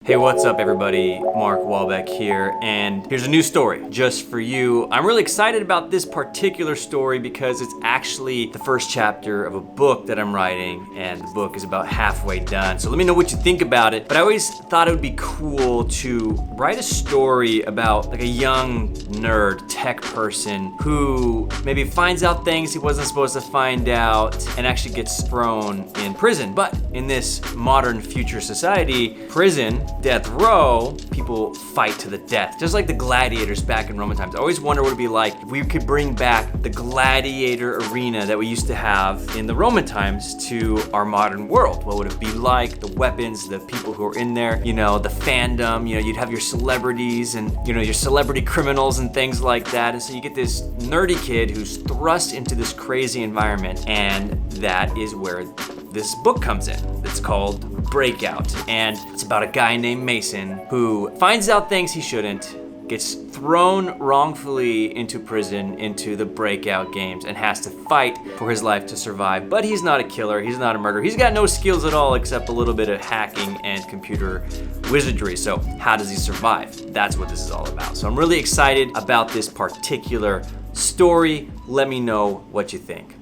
Hey, what's up everybody? Mark Wahlbeck here, and here's a new story just for you. I'm really excited about this particular story because it's actually the first chapter of a book that I'm writing, and the book is about halfway done. So let me know what you think about it. But I always thought it would be cool to write a story about like a young nerd tech person who maybe finds out things he wasn't supposed to find out and actually gets thrown in prison. But in this modern future society, prison, death row, people fight to the death. Just like the gladiators back in Roman times. I always wonder what it'd be like if we could bring back the gladiator arena that we used to have in the Roman times to our modern world. What would it be like? The weapons, the people who are in there, the fandom, you'd have your celebrities and, your celebrity criminals and things like that. And so you get this nerdy kid who's thrust into this crazy environment, and that is where this book comes in. It's called Breakout, and it's about a guy named Mason who finds out things he shouldn't, gets thrown wrongfully into prison, into the Breakout games, and has to fight for his life to survive. But he's not a killer, he's not a murderer, he's got no skills at all except a little bit of hacking and computer wizardry. So how does he survive? That's what this is all about. So I'm really excited about this particular story. Let me know what you think.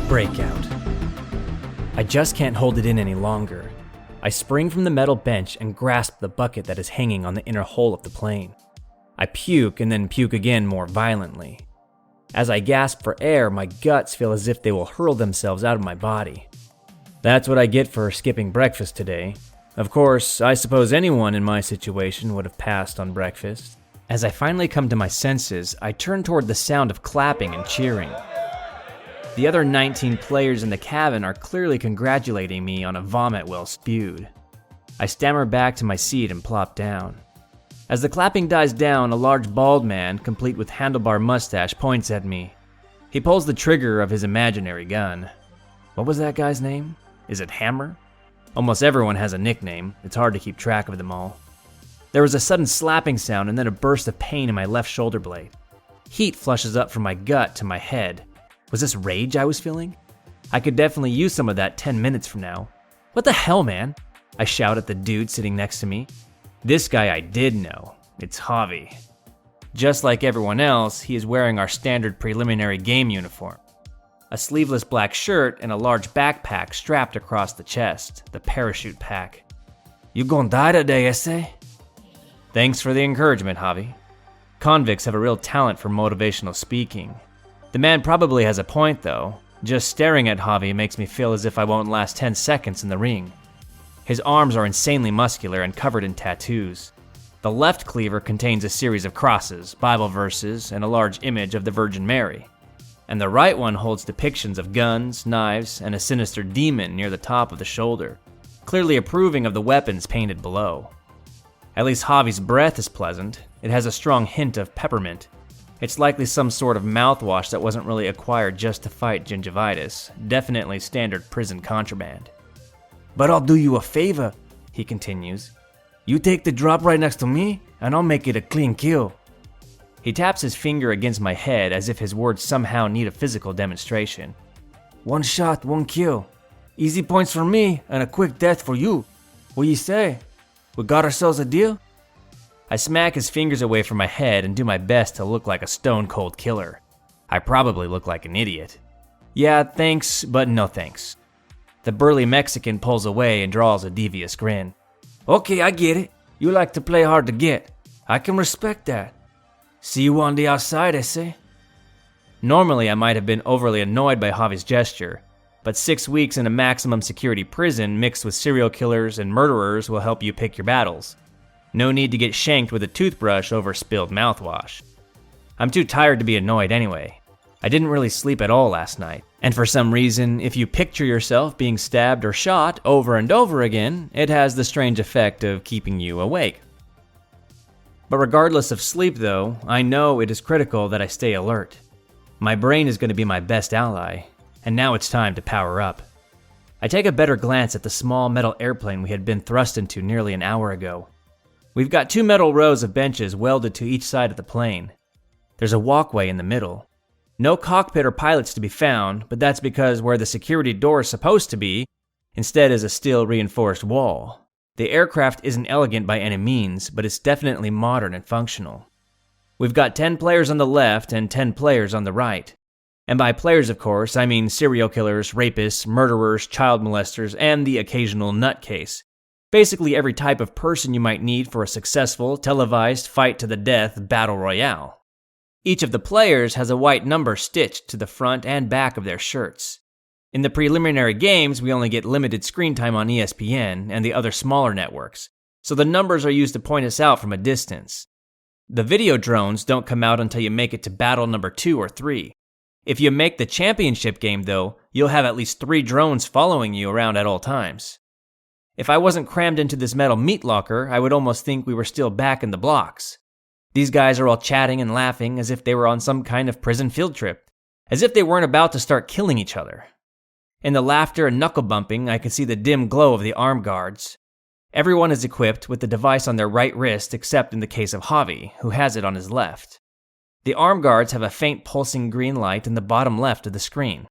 Breakout. I just can't hold it in any longer. I spring from the metal bench and grasp the bucket that is hanging on the inner hull of the plane. I puke and then puke again more violently. As I gasp for air, my guts feel as if they will hurl themselves out of my body. That's what I get for skipping breakfast today. Of course, I suppose anyone in my situation would have passed on breakfast. As I finally come to my senses, I turn toward the sound of clapping and cheering. The other 19 players in the cabin are clearly congratulating me on a vomit well spewed. I stammer back to my seat and plop down. As the clapping dies down, a large bald man, complete with handlebar mustache, points at me. He pulls the trigger of his imaginary gun. What was that guy's name? Is it Hammer? Almost everyone has a nickname. It's hard to keep track of them all. There was a sudden slapping sound and then a burst of pain in my left shoulder blade. Heat flushes up from my gut to my head. Was this rage I was feeling? I could definitely use some of that 10 minutes from now. What the hell, man? I shout at the dude sitting next to me. This guy I did know. It's Javi. Just like everyone else, he is wearing our standard preliminary game uniform. A sleeveless black shirt and a large backpack strapped across the chest, the parachute pack. You gonna die today, ese? Thanks for the encouragement, Javi. Convicts have a real talent for motivational speaking. The man probably has a point though. Just staring at Javi makes me feel as if I won't last 10 seconds in the ring. His arms are insanely muscular and covered in tattoos. The left cleaver contains a series of crosses, Bible verses, and a large image of the Virgin Mary. And the right one holds depictions of guns, knives, and a sinister demon near the top of the shoulder, clearly approving of the weapons painted below. At least Javi's breath is pleasant. It has a strong hint of peppermint. It's likely some sort of mouthwash that wasn't really acquired just to fight gingivitis. Definitely standard prison contraband. But I'll do you a favor, he continues. You take the drop right next to me, and I'll make it a clean kill. He taps his finger against my head as if his words somehow need a physical demonstration. One shot, one kill. Easy points for me, and a quick death for you. What you say? We got ourselves a deal? I smack his fingers away from my head and do my best to look like a stone-cold killer. I probably look like an idiot. Yeah, thanks, but no thanks. The burly Mexican pulls away and draws a devious grin. Okay, I get it. You like to play hard to get. I can respect that. See you on the outside, I say. Normally, I might have been overly annoyed by Javi's gesture, but 6 weeks in a maximum security prison mixed with serial killers and murderers will help you pick your battles. No need to get shanked with a toothbrush over spilled mouthwash. I'm too tired to be annoyed anyway. I didn't really sleep at all last night, and for some reason, if you picture yourself being stabbed or shot over and over again, it has the strange effect of keeping you awake. But regardless of sleep though, I know it is critical that I stay alert. My brain is going to be my best ally, and now it's time to power up. I take a better glance at the small metal airplane we had been thrust into nearly an hour ago. We've got 2 metal rows of benches welded to each side of the plane. There's a walkway in the middle. No cockpit or pilots to be found, but that's because where the security door is supposed to be, instead is a steel reinforced wall. The aircraft isn't elegant by any means, but it's definitely modern and functional. We've got 10 players on the left and 10 players on the right. And by players, of course, I mean serial killers, rapists, murderers, child molesters, and the occasional nutcase. Basically every type of person you might need for a successful, televised, fight-to-the-death Battle Royale. Each of the players has a white number stitched to the front and back of their shirts. In the preliminary games, we only get limited screen time on ESPN and the other smaller networks, so the numbers are used to point us out from a distance. The video drones don't come out until you make it to battle number 2 or 3. If you make the championship game, though, you'll have at least 3 drones following you around at all times. If I wasn't crammed into this metal meat locker, I would almost think we were still back in the blocks. These guys are all chatting and laughing as if they were on some kind of prison field trip, as if they weren't about to start killing each other. In the laughter and knuckle bumping, I can see the dim glow of the arm guards. Everyone is equipped with the device on their right wrist except in the case of Javi, who has it on his left. The arm guards have a faint pulsing green light in the bottom left of the screen.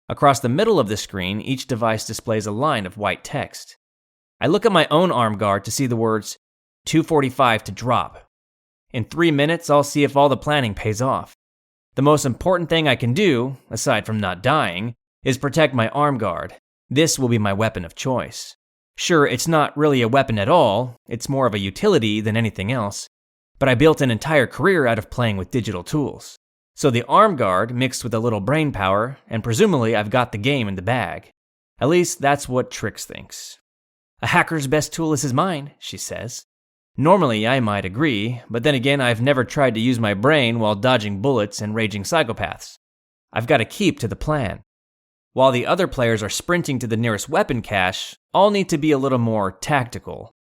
Across the middle of the screen, each device displays a line of white text. I look at my own arm guard to see the words, 245 to drop. In 3 minutes, I'll see if all the planning pays off. The most important thing I can do, aside from not dying, is protect my arm guard. This will be my weapon of choice. Sure, it's not really a weapon at all, it's more of a utility than anything else, but I built an entire career out of playing with digital tools. So the arm guard mixed with a little brain power, and presumably I've got the game in the bag. At least that's what Trix thinks. A hacker's best tool is his mind, she says. Normally I might agree, but then again I've never tried to use my brain while dodging bullets and raging psychopaths. I've got to keep to the plan. While the other players are sprinting to the nearest weapon cache, I'll need to be a little more tactical.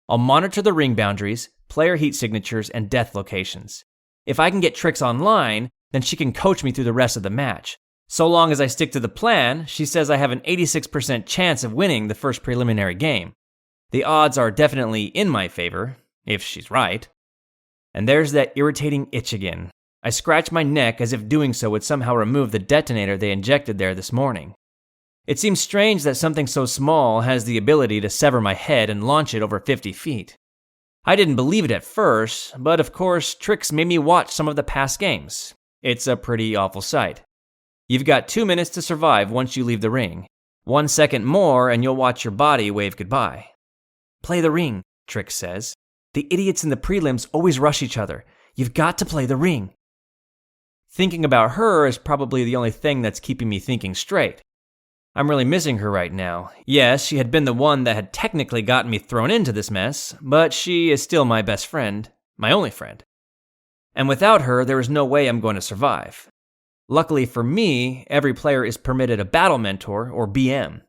I'll monitor the ring boundaries, player heat signatures, and death locations. If I can get Trix online, then she can coach me through the rest of the match. So long as I stick to the plan, she says I have an 86% chance of winning the first preliminary game. The odds are definitely in my favor, if she's right. And there's that irritating itch again. I scratch my neck as if doing so would somehow remove the detonator they injected there this morning. It seems strange that something so small has the ability to sever my head and launch it over 50 feet. I didn't believe it at first, but of course Trix made me watch some of the past games. It's a pretty awful sight. You've got 2 minutes to survive once you leave the ring. 1 second more and you'll watch your body wave goodbye. Play the ring, Trix says. The idiots in the prelims always rush each other. You've got to play the ring. Thinking about her is probably the only thing that's keeping me thinking straight. I'm really missing her right now. Yes, she had been the one that had technically gotten me thrown into this mess, but she is still my best friend, my only friend. And without her, there is no way I'm going to survive. Luckily for me, every player is permitted a battle mentor, or BM.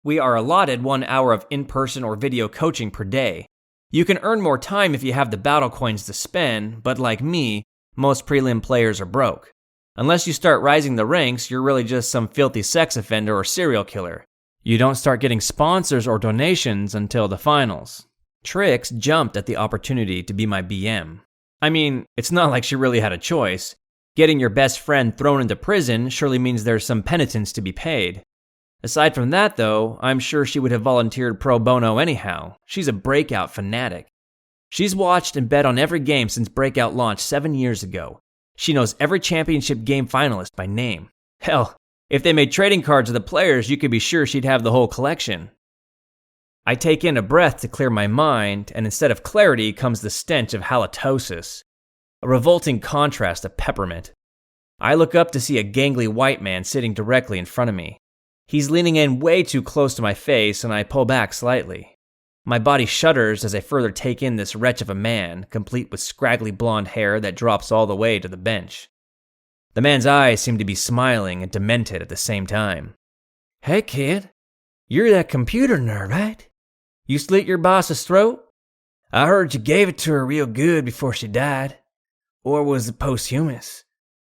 We are allotted 1 hour of in-person or video coaching per day. You can earn more time if you have the battle coins to spend, but like me, most prelim players are broke. Unless you start rising the ranks, you're really just some filthy sex offender or serial killer. You don't start getting sponsors or donations until the finals. Trix jumped at the opportunity to be my BM. I mean, it's not like she really had a choice. Getting your best friend thrown into prison surely means there's some penitence to be paid. Aside from that, though, I'm sure she would have volunteered pro bono anyhow. She's a Breakout fanatic. She's watched and bet on every game since Breakout launched 7 years ago. She knows every championship game finalist by name. Hell, if they made trading cards of the players, you could be sure she'd have the whole collection. I take in a breath to clear my mind, and instead of clarity comes the stench of halitosis. A revolting contrast of peppermint. I look up to see a gangly white man sitting directly in front of me. He's leaning in way too close to my face, and I pull back slightly. My body shudders as I further take in this wretch of a man, complete with scraggly blonde hair that drops all the way to the bench. The man's eyes seem to be smiling and demented at the same time. "Hey kid, you're that computer nerd, right? You slit your boss's throat? I heard you gave it to her real good before she died. Or was it posthumous?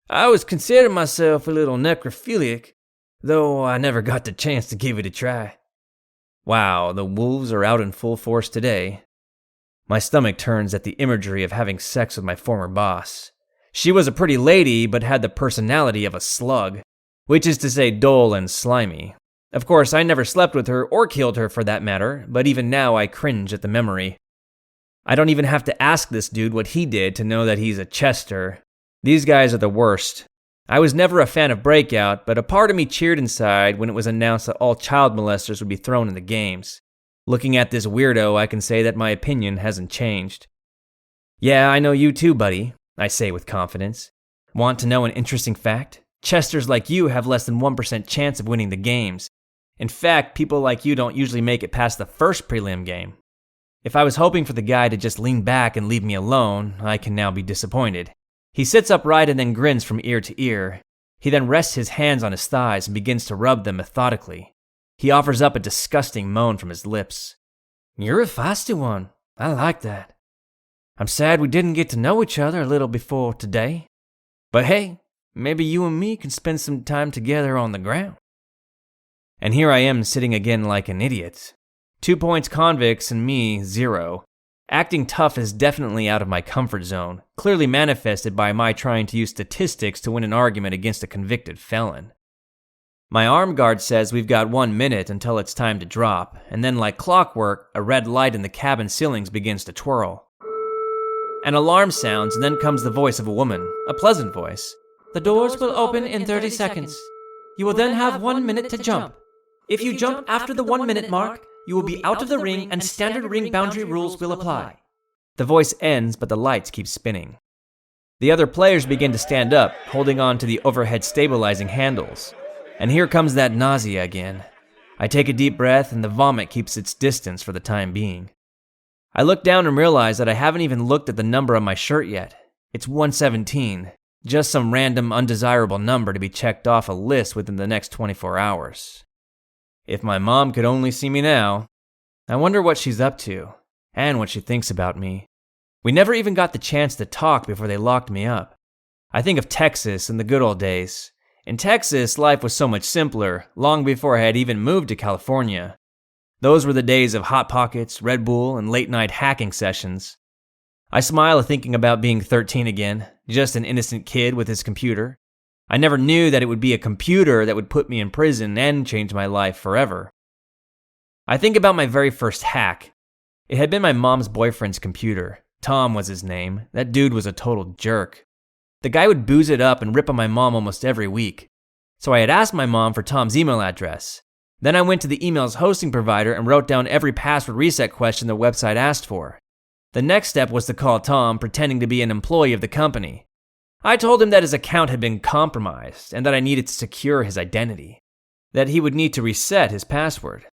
I always considered myself a little necrophiliac. though I never got the chance to give it a try. Wow, the wolves are out in full force today. My stomach turns at the imagery of having sex with my former boss. She was a pretty lady, but had the personality of a slug, which is to say dull and slimy. Of course, I never slept with her or killed her for that matter, but even now I cringe at the memory. I don't even have to ask this dude what he did to know that he's a Chester. These guys are the worst. I was never a fan of Breakout, but a part of me cheered inside when it was announced that all child molesters would be thrown in the games. Looking at this weirdo, I can say that my opinion hasn't changed. Yeah, I know you too, buddy, I say with confidence. Want to know an interesting fact? Chesters like you have less than 1% chance of winning the games. In fact, people like you don't usually make it past the first prelim game. If I was hoping for the guy to just lean back and leave me alone, I can now be disappointed. He sits upright and then grins from ear to ear. He then rests his hands on his thighs and begins to rub them methodically. He offers up a disgusting moan from his lips. You're a feisty one. I like that. I'm sad we didn't get to know each other a little before today. But hey, maybe you and me can spend some time together on the ground. And here I am sitting again like an idiot. 2 points convicts and me 0. Acting tough is definitely out of my comfort zone, clearly manifested by my trying to use statistics to win an argument against a convicted felon. My armed guard says we've got 1 minute until it's time to drop, and then like clockwork, a red light in the cabin ceilings begins to twirl. An alarm sounds and then comes the voice of a woman, a pleasant voice. The doors will open in 30 seconds. You will then have 1 minute to jump. If you jump after the 1 minute mark, you will be out of the ring and standard ring boundary rules will apply. The voice ends, but the lights keep spinning. The other players begin to stand up, holding on to the overhead stabilizing handles. And here comes that nausea again. I take a deep breath and the vomit keeps its distance for the time being. I look down and realize that I haven't even looked at the number on my shirt yet. It's 117, just some random undesirable number to be checked off a list within the next 24 hours. If my mom could only see me now, I wonder what she's up to, and what she thinks about me. We never even got the chance to talk before they locked me up. I think of Texas and the good old days. In Texas, life was so much simpler, long before I had even moved to California. Those were the days of Hot Pockets, Red Bull, and late-night hacking sessions. I smile thinking about being 13 again, just an innocent kid with his computer. I never knew that it would be a computer that would put me in prison and change my life forever. I think about my very first hack. It had been my mom's boyfriend's computer. Tom was his name. That dude was a total jerk. The guy would booze it up and rip on my mom almost every week. So I had asked my mom for Tom's email address. Then I went to the email's hosting provider and wrote down every password reset question the website asked for. The next step was to call Tom, pretending to be an employee of the company. I told him that his account had been compromised and that I needed to secure his identity, that he would need to reset his password.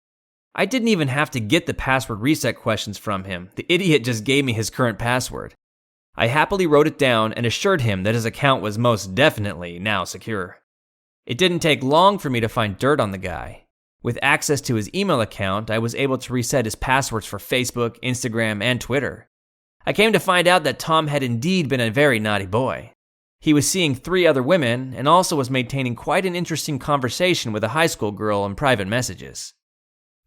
I didn't even have to get the password reset questions from him. The idiot just gave me his current password. I happily wrote it down and assured him that his account was most definitely now secure. It didn't take long for me to find dirt on the guy. With access to his email account, I was able to reset his passwords for Facebook, Instagram, and Twitter. I came to find out that Tom had indeed been a very naughty boy. He was seeing 3 other women and also was maintaining quite an interesting conversation with a high school girl in private messages.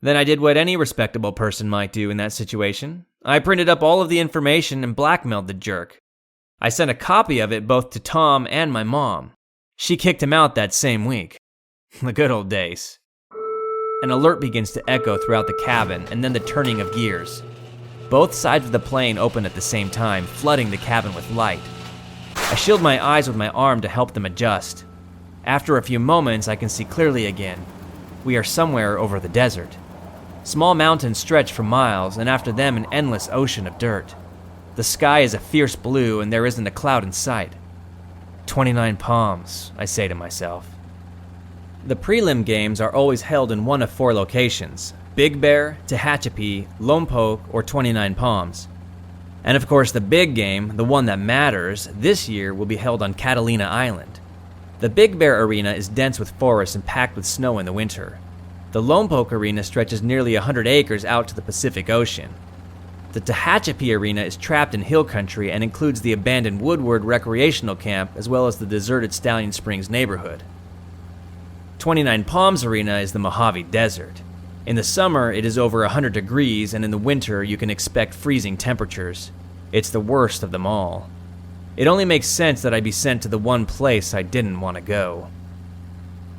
Then I did what any respectable person might do in that situation. I printed up all of the information and blackmailed the jerk. I sent a copy of it both to Tom and my mom. She kicked him out that same week. The good old days. An alert begins to echo throughout the cabin and then the turning of gears. Both sides of the plane open at the same time, flooding the cabin with light. I shield my eyes with my arm to help them adjust. After a few moments, I can see clearly again. We are somewhere over the desert. Small mountains stretch for miles, and after them an endless ocean of dirt. The sky is a fierce blue, and there isn't a cloud in sight. 29 palms, I say to myself. The prelim games are always held in one of 4 locations: Big Bear, Tehachapi, Lompoc, or 29 Palms. And of course the big game, the one that matters, this year will be held on Catalina Island. The Big Bear Arena is dense with forests and packed with snow in the winter. The Lompoc Arena stretches nearly 100 acres out to the Pacific Ocean. The Tehachapi Arena is trapped in hill country and includes the abandoned Woodward Recreational Camp as well as the deserted Stallion Springs neighborhood. 29 Palms Arena is the Mojave Desert. In the summer, it is over 100 degrees, and in the winter, you can expect freezing temperatures. It's the worst of them all. It only makes sense that I be sent to the one place I didn't want to go.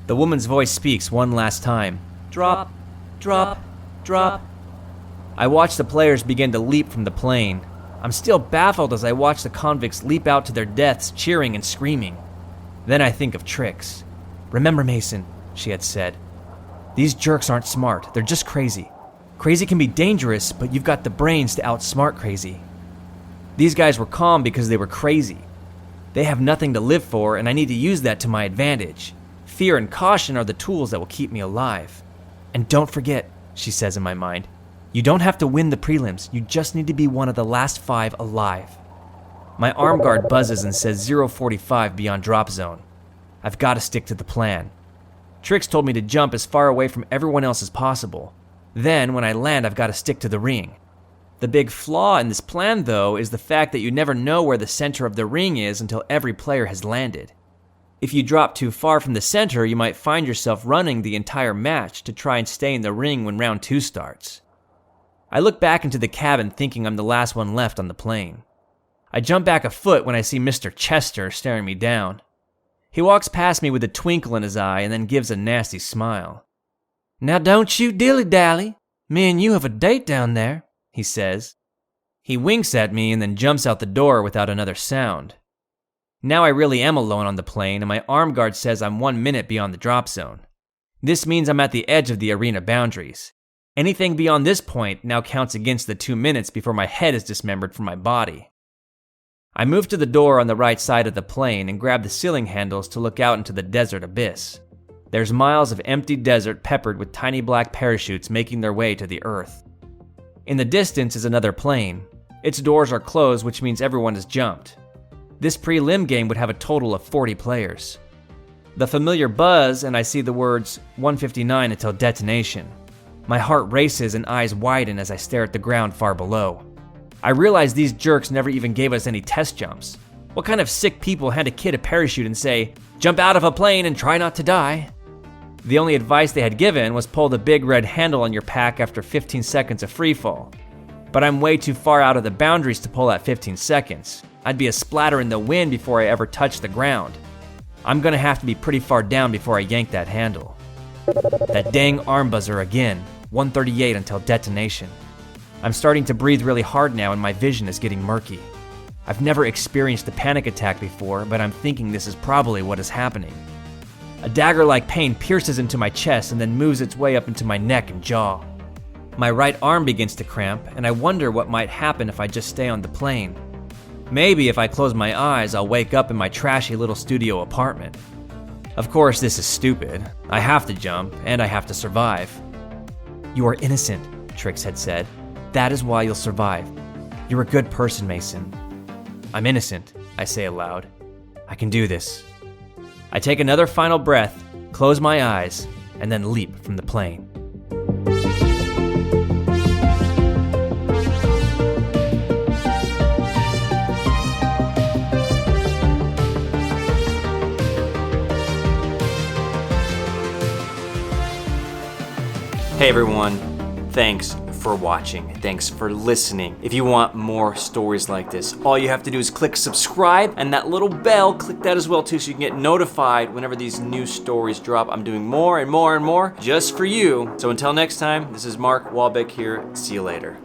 The woman's voice speaks one last time. Drop, drop, drop. I watch the players begin to leap from the plane. I'm still baffled as I watch the convicts leap out to their deaths, cheering and screaming. Then I think of Trix. Remember, Mason, she had said. These jerks aren't smart, they're just crazy. Crazy can be dangerous, but you've got the brains to outsmart crazy. These guys were calm because they were crazy. They have nothing to live for, and I need to use that to my advantage. Fear and caution are the tools that will keep me alive. And don't forget, she says in my mind, you don't have to win the prelims, you just need to be one of the last 5 alive. My arm guard buzzes and says 045 beyond drop zone. I've got to stick to the plan. Trix told me to jump as far away from everyone else as possible. Then, when I land, I've got to stick to the ring. The big flaw in this plan, though, is the fact that you never know where the center of the ring is until every player has landed. If you drop too far from the center, you might find yourself running the entire match to try and stay in the ring when round 2 starts. I look back into the cabin thinking I'm the last one left on the plane. I jump back a foot when I see Mr. Chester staring me down. He walks past me with a twinkle in his eye and then gives a nasty smile. Now don't you dilly-dally. Me and you have a date down there, he says. He winks at me and then jumps out the door without another sound. Now I really am alone on the plane, and my arm guard says I'm 1 minute beyond the drop zone. This means I'm at the edge of the arena boundaries. Anything beyond this point now counts against the 2 minutes before my head is dismembered from my body. I move to the door on the right side of the plane and grab the ceiling handles to look out into the desert abyss. There's miles of empty desert peppered with tiny black parachutes making their way to the earth. In the distance is another plane. Its doors are closed, which means everyone has jumped. This prelim game would have a total of 40 players. The familiar buzz, and I see the words 159 until detonation. My heart races and eyes widen as I stare at the ground far below. I realize these jerks never even gave us any test jumps. What kind of sick people hand a kid a parachute and say, jump out of a plane and try not to die? The only advice they had given was pull the big red handle on your pack after 15 seconds of freefall. But I'm way too far out of the boundaries to pull at 15 seconds. I'd be a splatter in the wind before I ever touch the ground. I'm gonna have to be pretty far down before I yank that handle. That dang arm buzzer again, 138 until detonation. I'm starting to breathe really hard now and my vision is getting murky. I've never experienced a panic attack before, but I'm thinking this is probably what is happening. A dagger-like pain pierces into my chest and then moves its way up into my neck and jaw. My right arm begins to cramp, and I wonder what might happen if I just stay on the plane. Maybe if I close my eyes, I'll wake up in my trashy little studio apartment. Of course, this is stupid. I have to jump, and I have to survive. You are innocent, Trix had said. That is why you'll survive. You're a good person, Mason. I'm innocent, I say aloud. I can do this. I take another final breath, close my eyes, and then leap from the plane. Hey everyone, thanks for watching. Thanks for listening. If you want more stories like this, all you have to do is click subscribe and that little bell, click that as well too so you can get notified whenever these new stories drop. I'm doing more and more and more just for you. So until next time, this is Mark Wahlbeck here. See you later.